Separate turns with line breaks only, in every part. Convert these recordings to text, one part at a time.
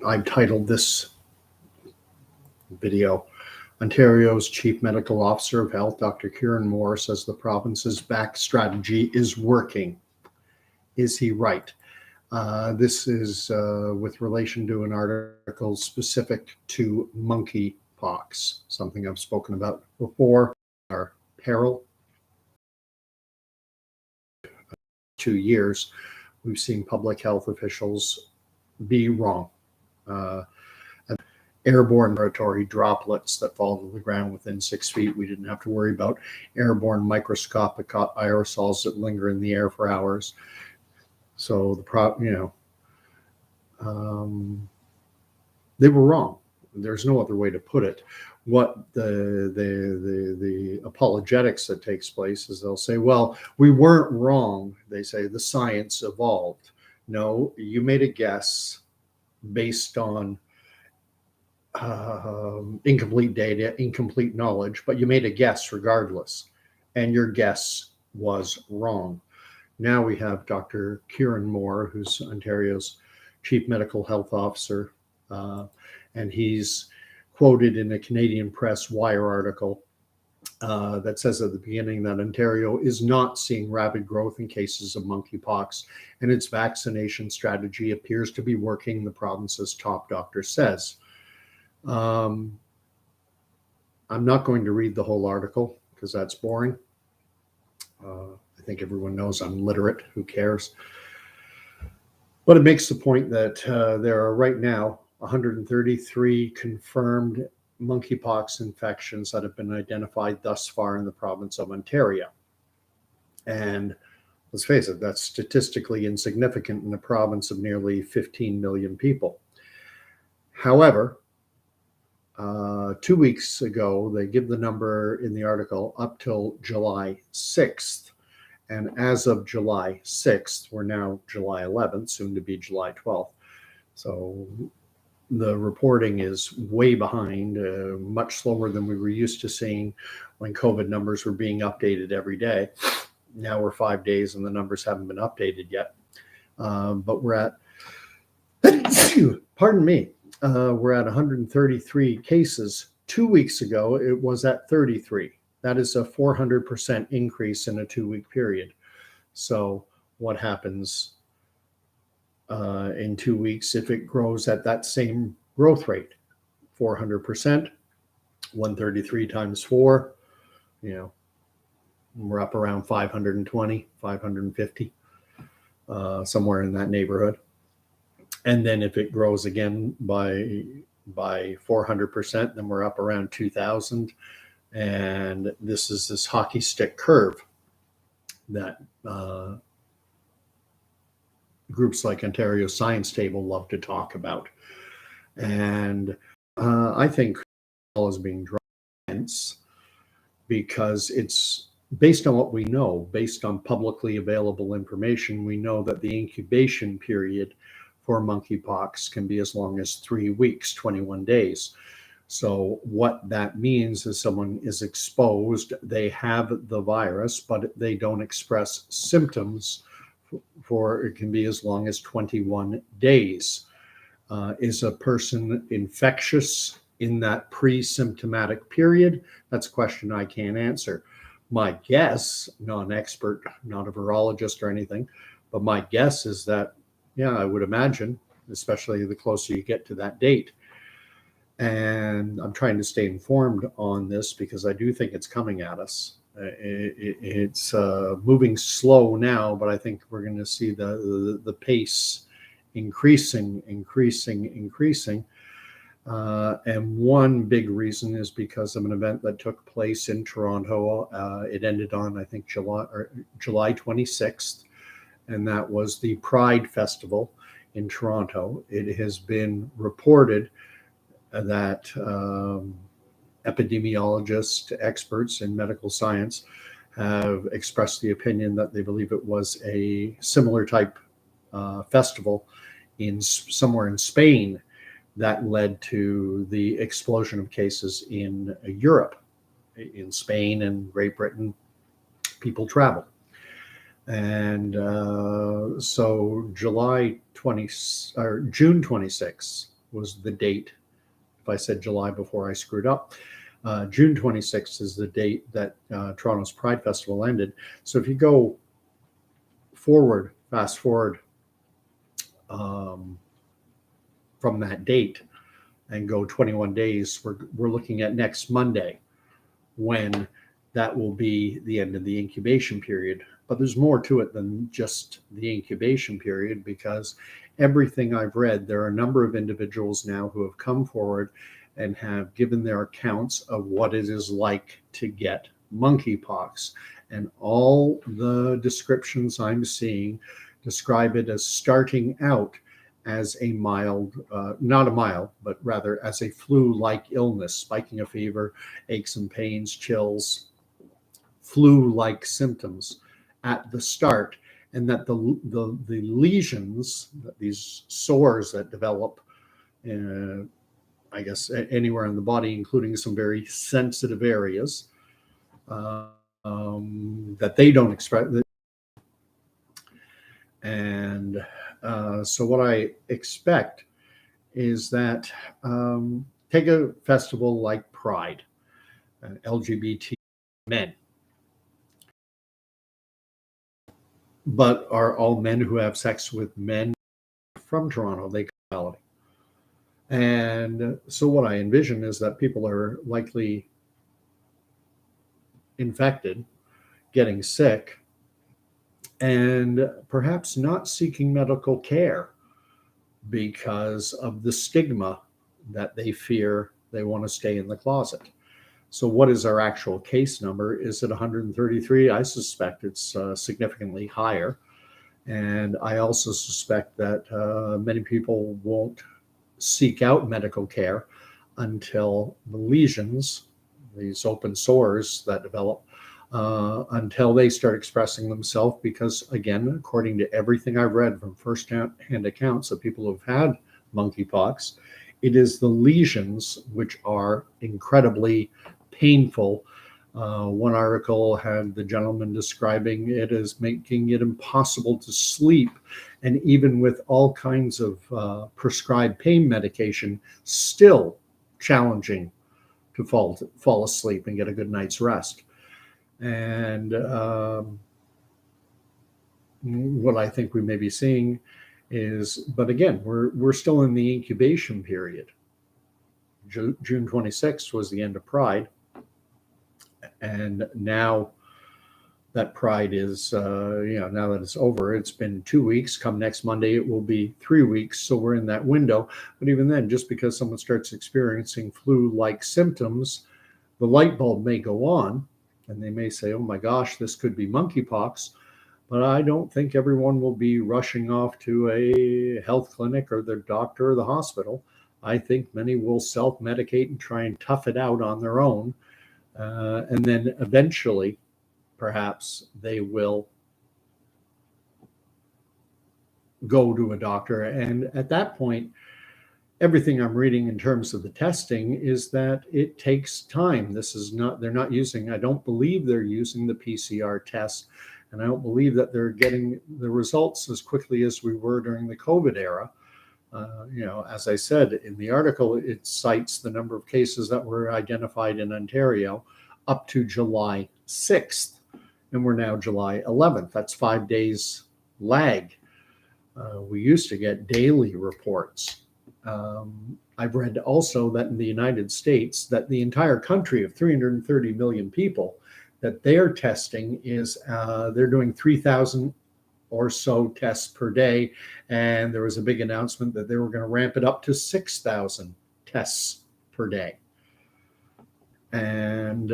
I've titled this video, Ontario's Chief Medical Officer of Health, Dr. Kieran Moore, says the province's vax strategy is working. Is he right? This is with relation to an article specific to monkeypox, something I've spoken about before. Our peril. 2 years, we've seen public health officials be wrong. Airborne respiratory droplets that fall to the ground within 6 feet. We didn't have to worry about airborne microscopic aerosols that linger in the air for hours. So they were wrong. There's no other way to put it. What the apologetics that takes place is they'll say, well, we weren't wrong. They say the science evolved. No, you made a guess based on incomplete data, incomplete knowledge, but you made a guess regardless, and your guess was wrong. Now we have Dr. Kieran Moore, who's Ontario's Chief Medical Health Officer, and he's quoted in a Canadian Press Wire article that says at the beginning that Ontario is not seeing rapid growth in cases of monkeypox, and its vaccination strategy appears to be working, the province's top doctor says. I'm not going to read the whole article because that's boring. I think everyone knows I'm literate. Who cares? But it makes the point that there are right now 133 confirmed monkeypox infections that have been identified thus far in the province of Ontario. And let's face it, that's statistically insignificant in a province of nearly 15 million people. However, 2 weeks ago, they give the number in the article up till July 6th. And as of July 6th, we're now July 11th, soon to be July 12th. So the reporting is way behind, much slower than we were used to seeing when COVID numbers were being updated every day. Now we're 5 days and the numbers haven't been updated yet. But we're at, pardon me, we're at 133 cases. 2 weeks ago, it was at 33. That is a 400% increase in a 2-week period. So what happens in 2 weeks if it grows at that same growth rate? 400%, 133 times 4, we're up around 520, 550, somewhere in that neighborhood. And then if it grows again by 400%, then we're up around 2,000. And this is this hockey stick curve that groups like Ontario Science Table love to talk about. And I think all is being drawn because it's based on what we know, based on publicly available information. We know that the incubation period for monkeypox can be as long as 3 weeks, 21 days. So what that means is someone is exposed, they have the virus, but they don't express symptoms for, it can be as long as 21 days. Is a person infectious in that pre-symptomatic period? That's a question I can't answer. My guess, not an expert, not a virologist or anything, but my guess is that, yeah, I would imagine, especially the closer you get to that date. And I'm trying to stay informed on this because I do think it's coming at us. It's moving slow now, but I think we're going to see the pace increasing. And one big reason is because of an event that took place in Toronto. It ended on, I think, July 26th, and that was the Pride Festival in Toronto. It has been reported that epidemiologists, experts in medical science have expressed the opinion that they believe it was a similar type festival in somewhere in Spain that led to the explosion of cases in Europe. In Spain and Great Britain, people travel. And so June 26th was the date. If I said July before, I screwed up. June 26th is the date that Toronto's Pride Festival ended. So if you go fast forward from that date and go 21 days, we're looking at next Monday, when that will be the end of the incubation period. But there's more to it than just the incubation period, because everything I've read, there are a number of individuals now who have come forward and have given their accounts of what it is like to get monkeypox. And all the descriptions I'm seeing describe it as starting out as a mild, not a mild, but rather as a flu-like illness, spiking a fever, aches and pains, chills, flu-like symptoms at the start, and that the lesions, these sores that develop, I guess, anywhere in the body, including some very sensitive areas, that they don't express. And so what I expect is that take a festival like Pride, LGBT men, but are all men who have sex with men from Toronto, they come. And so what I envision is that people are likely infected, getting sick, and perhaps not seeking medical care because of the stigma that they fear. They want to stay in the closet. So what is our actual case number? Is it 133? I suspect it's significantly higher. And I also suspect that many people won't seek out medical care until the lesions, these open sores that develop, until they start expressing themselves. Because again, according to everything I've read from first-hand accounts of people who've had monkeypox, it is the lesions which are incredibly painful. One article had the gentleman describing it as making it impossible to sleep, and even with all kinds of prescribed pain medication, still challenging to fall asleep and get a good night's rest. And what I think we may be seeing is, but again, we're still in the incubation period. June 26th was the end of Pride. And now that Pride is, now that it's over, it's been 2 weeks. Come next Monday, it will be 3 weeks. So we're in that window. But even then, just because someone starts experiencing flu-like symptoms, the light bulb may go on and they may say, oh my gosh, this could be monkeypox. But I don't think everyone will be rushing off to a health clinic or their doctor or the hospital. I think many will self-medicate and try and tough it out on their own. And then eventually, perhaps they will go to a doctor. And at that point, everything I'm reading in terms of the testing is that it takes time. This is not, they're not using, I don't believe they're using the PCR test. And I don't believe that they're getting the results as quickly as we were during the COVID era. As I said in the article, it cites the number of cases that were identified in Ontario up to July 6th, and we're now July 11th. That's 5 days lag. We used to get daily reports. I've read also that in the United States, that the entire country of 330 million people, that their testing is, they're doing 3,000 or so tests per day. And there was a big announcement that they were going to ramp it up to 6,000 tests per day. And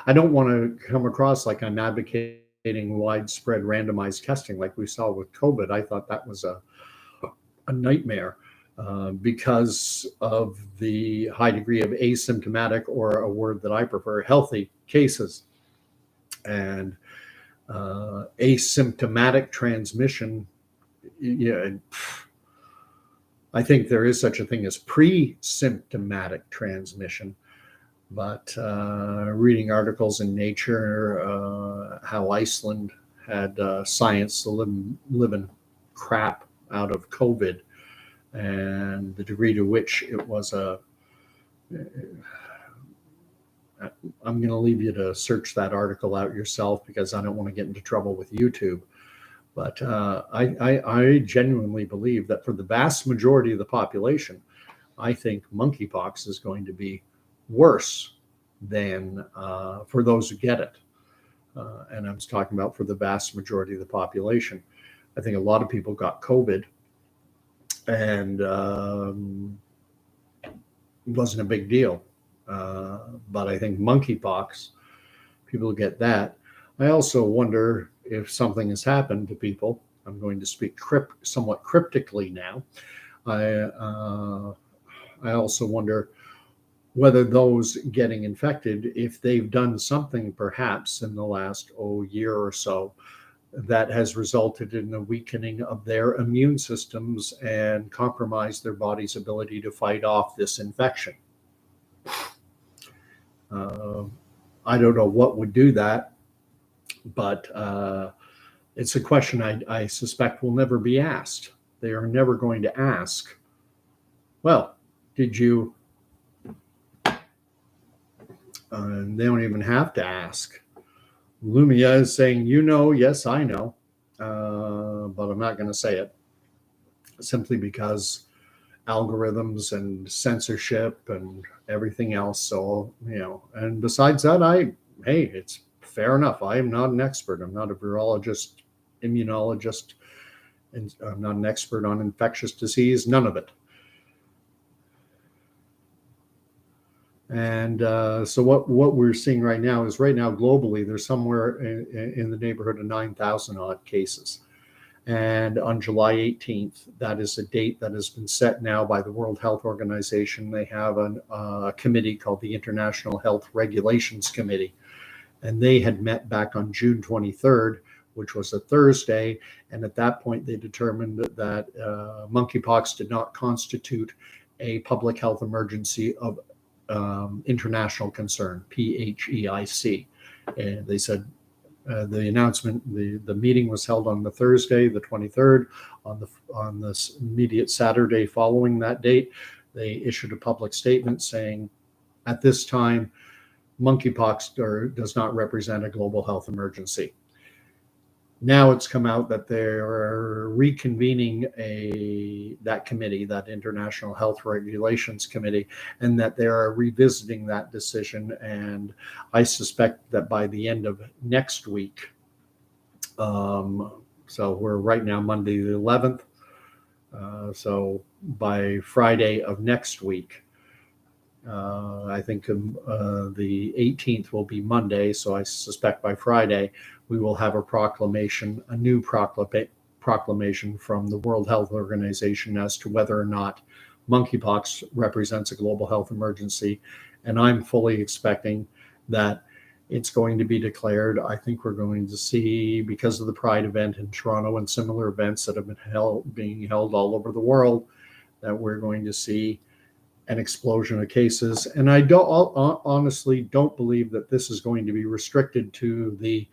I don't want to come across like I'm advocating widespread randomized testing like we saw with COVID. I thought that was a nightmare because of the high degree of asymptomatic, or a word that I prefer, healthy cases. And asymptomatic transmission, I think there is such a thing as pre-symptomatic transmission. But reading articles in Nature, how Iceland had science, the living crap out of COVID and the degree to which it was I'm going to leave you to search that article out yourself because I don't want to get into trouble with YouTube. But I genuinely believe that for the vast majority of the population, I think monkeypox is going to be worse than for those who get it. And I was talking about for the vast majority of the population. I think a lot of people got COVID and it wasn't a big deal. But I think monkeypox, people get that. I also wonder if something has happened to people. I'm going to speak somewhat cryptically now. I also wonder whether those getting infected, if they've done something perhaps in the last year or so that has resulted in a weakening of their immune systems and compromised their body's ability to fight off this infection. I don't know what would do that, but it's a question I suspect will never be asked. They are never going to ask, well, did you? They don't even have to ask. Lumia is saying, yes, I know, but I'm not going to say it simply because algorithms and censorship and everything else. So, and besides that, it's fair enough. I am not an expert. I'm not a virologist, immunologist, and I'm not an expert on infectious disease, none of it. And so what we're seeing right now is globally, there's somewhere in the neighborhood of 9,000 odd cases. And on July 18th, that is a date that has been set now by the World Health Organization. They have a committee called the International Health Regulations Committee. And they had met back on June 23rd, which was a Thursday. And at that point, they determined that monkeypox did not constitute a public health emergency of international concern, PHEIC. And they said the announcement, the meeting was held on the Thursday, the 23rd. On this immediate Saturday following that date, they issued a public statement saying, at this time, monkeypox does not represent a global health emergency. Now it's come out that they're reconvening that committee, that International Health Regulations Committee, and that they are revisiting that decision. And I suspect that by the end of next week, so we're right now Monday the 11th, so by Friday of next week, I think the 18th will be Monday, so I suspect by Friday we will have a new proclamation from the World Health Organization as to whether or not monkeypox represents a global health emergency. And I'm fully expecting that it's going to be declared. I think we're going to see, because of the Pride event in Toronto and similar events that have been being held all over the world, that we're going to see an explosion of cases. And I honestly don't believe that this is going to be restricted to the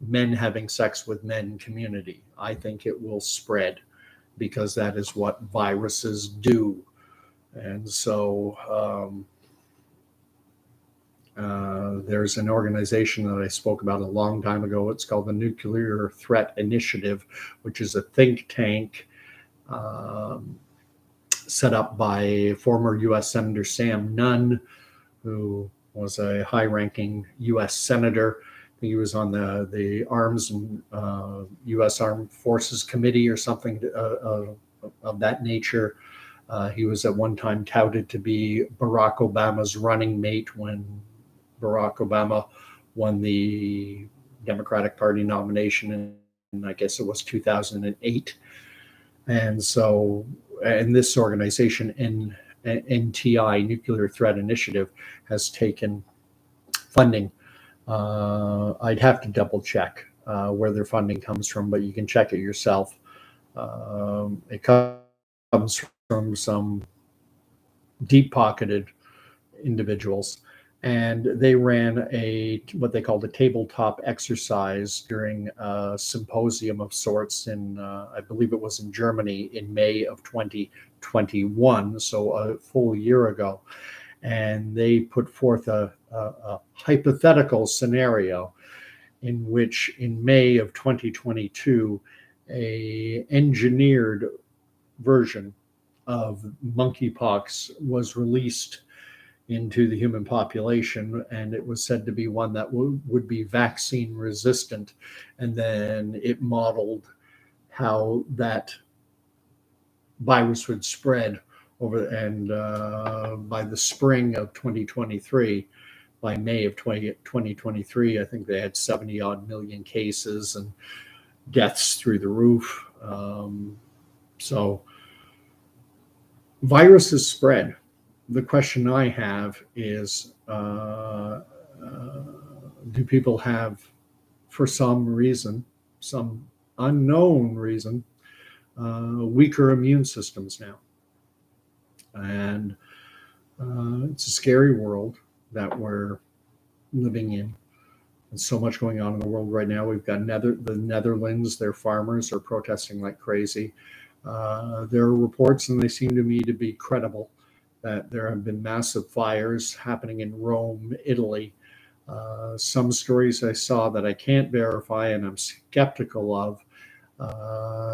men having sex with men community. I think it will spread because that is what viruses do. And so there's an organization that I spoke about a long time ago. It's called the Nuclear Threat Initiative, which is a think tank set up by former U.S. Senator Sam Nunn, who was a high-ranking U.S. senator. I think he was on the Arms and U.S. Armed Forces Committee or something of that nature. He was at one time touted to be Barack Obama's running mate when Barack Obama won the Democratic Party nomination in I guess it was 2008. And so, and this organization, NTI, Nuclear Threat Initiative, has taken funding. I'd have to double check where their funding comes from, but you can check it yourself. It comes from some deep-pocketed individuals, And they ran what they called a tabletop exercise during a symposium of sorts in, I believe it was in Germany in May of 2021, so a full year ago. And they put forth a hypothetical scenario in which in May of 2022, a engineered version of monkeypox was released into the human population, and it was said to be one that would be vaccine resistant. And then it modeled how that virus would spread over, and by the spring of 2023, by May of 2023, I think they had 70 odd million cases and deaths through the roof. So viruses spread. The question I have is, do people have, for some reason, some unknown reason, weaker immune systems now? And it's a scary world that we're living in. There's so much going on in the world right now. We've got the Netherlands, their farmers are protesting like crazy. There are reports, and they seem to me to be credible, that there have been massive fires happening in Rome, Italy. Some stories I saw that I can't verify and I'm skeptical of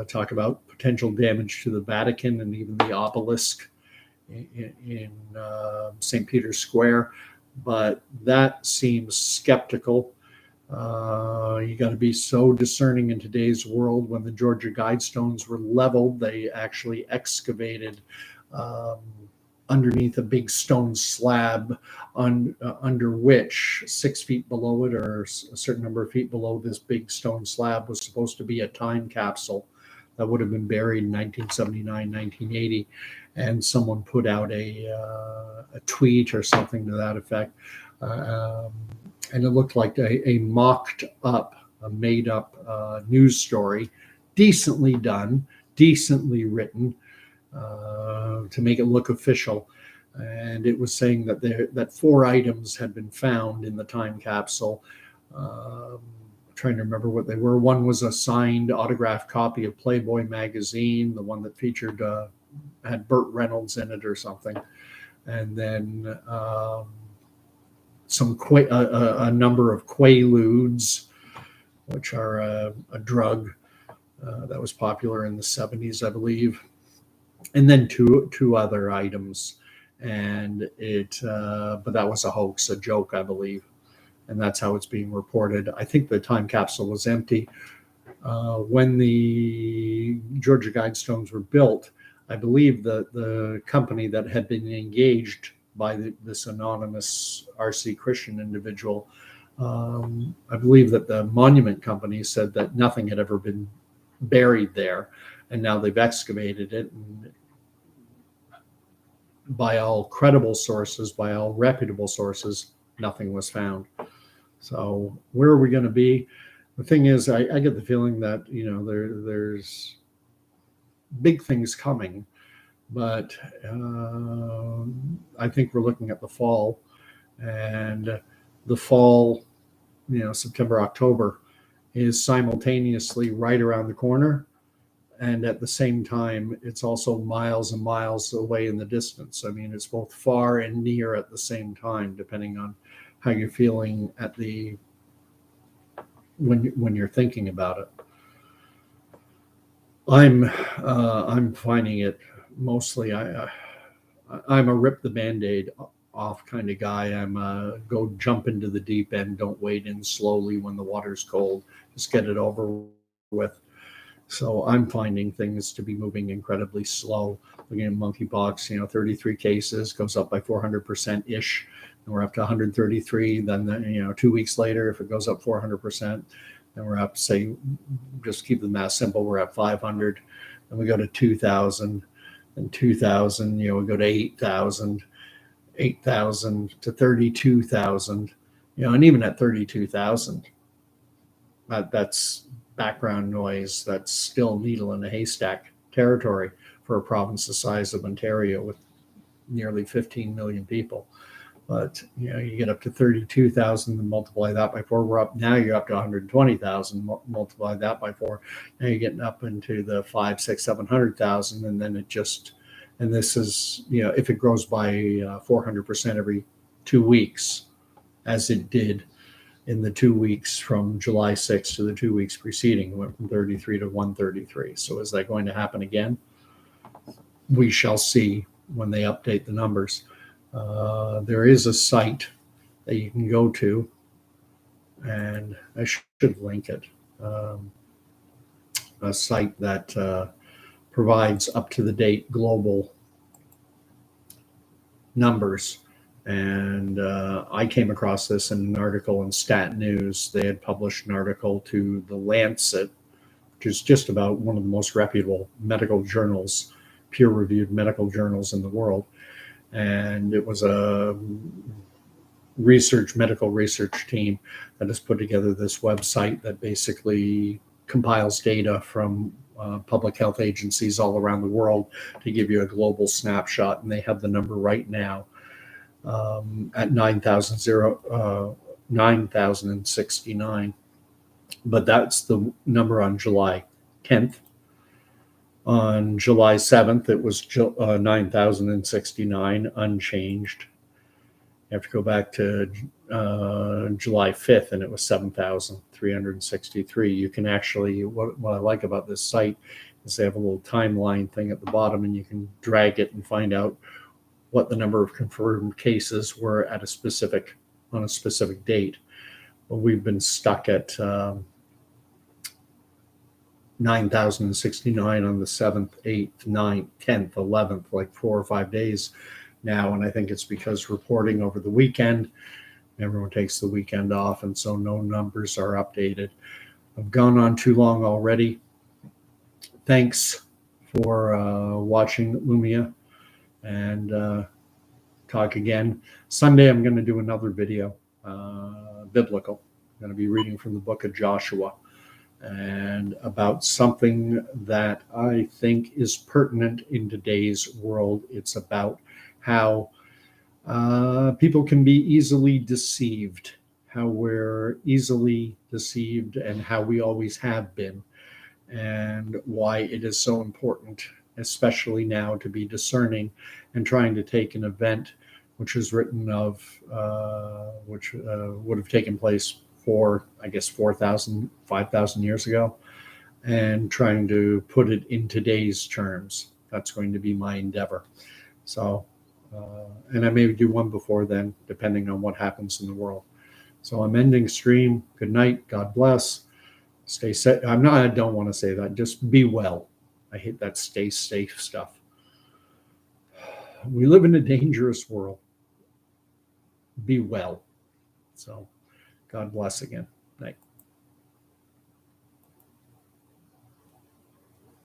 talk about potential damage to the Vatican and even the obelisk in St. Peter's Square, but that seems skeptical. You got to be so discerning in today's world. When the Georgia Guidestones were leveled, they actually excavated underneath a big stone slab under which 6 feet below it, or a certain number of feet below this big stone slab, was supposed to be a time capsule that would have been buried in 1979, 1980. And someone put out a tweet or something to that effect. And it looked like a mocked up, a made up news story, decently done, decently written, to make it look official. And it was saying that 4 items had been found in the time capsule. Trying to remember what they were. One was a signed autographed copy of Playboy magazine, the one that featured had Burt Reynolds in it or something. And then a number of Quaaludes, which are a drug that was popular in the 70s, I believe. And then two other items, and but that was a hoax, a joke, I believe, and that's how it's being reported. I think the time capsule was empty when the Georgia Guidestones were built. I believe that the company that had been engaged by this anonymous R.C. Christian individual, I believe that the monument company said that nothing had ever been buried there. And now they've excavated it, and by all credible sources, by all reputable sources, nothing was found. So where are we going to be? The thing is, I get the feeling that there's big things coming, but I think we're looking at the fall, and the fall, September, October, is simultaneously right around the corner. And at the same time, it's also miles and miles away in the distance. I mean, it's both far and near at the same time, depending on how you're feeling when you're thinking about it. I'm finding it mostly. I'm a rip the Band-Aid off kind of guy. I'm a go jump into the deep end. Don't wade in slowly when the water's cold. Just get it over with. So I'm finding things to be moving incredibly slow. Looking at monkeypox, 33 cases, goes up by 400%-ish. And we're up to 133. Then, 2 weeks later, if it goes up 400%, then we're up, say, just keep the math simple, we're at 500. Then we go to 2,000. Then 2,000, we go to 8,000. 8,000 to 32,000. And even at 32,000, that's background noise. That's still needle in a haystack territory for a province the size of Ontario with nearly 15 million people. But you get up to 32,000 and multiply that by 4. You're up to 120,000. Multiply that by 4. Now you're getting up into the 5, 6, 700,000, and then and this is if it grows by 400% every 2 weeks, as it did in the 2 weeks from July 6th to the 2 weeks preceding, it went from 33 to 133. So is that going to happen again? We shall see when they update the numbers. There is a site that you can go to, and I should link it. A site that provides up-to-the-date global numbers. And I came across this in an article in Stat News. They had published an article to The Lancet, which is just about one of the most reputable medical journals, peer-reviewed medical journals in the world. And it was a medical research team that has put together this website that basically compiles data from public health agencies all around the world to give you a global snapshot. And they have the number right now at 9,069. But that's the number on July 10th. On July 7th, it was 9,069, unchanged. You have to go back to July 5th, and it was 7,363. You can actually, what I like about this site is they have a little timeline thing at the bottom, and you can drag it and find out what the number of confirmed cases were on a specific date. Well, we've been stuck at 9,069 on the 7th, 8th, 9th, 10th, 11th, like 4 or 5 days now. And I think it's because reporting over the weekend, everyone takes the weekend off, and so no numbers are updated. I've gone on too long already. Thanks for watching Lumia, and talk again. Sunday, I'm going to do another video, biblical. I'm going to be reading from the book of Joshua, and about something that I think is pertinent in today's world. It's about how people can be easily deceived, how we're easily deceived, and how we always have been, and why it is so important, especially now, to be discerning and trying to take an event which was written of, which would have taken place 4,000, 5,000 years ago, and trying to put it in today's terms. That's going to be my endeavor. So, and I may do one before then, depending on what happens in the world. So I'm ending stream. Good night. God bless. Stay safe. I don't want to say that. Just be well. I hate that stay safe stuff. We live in a dangerous world. Be well. So God bless again. Night.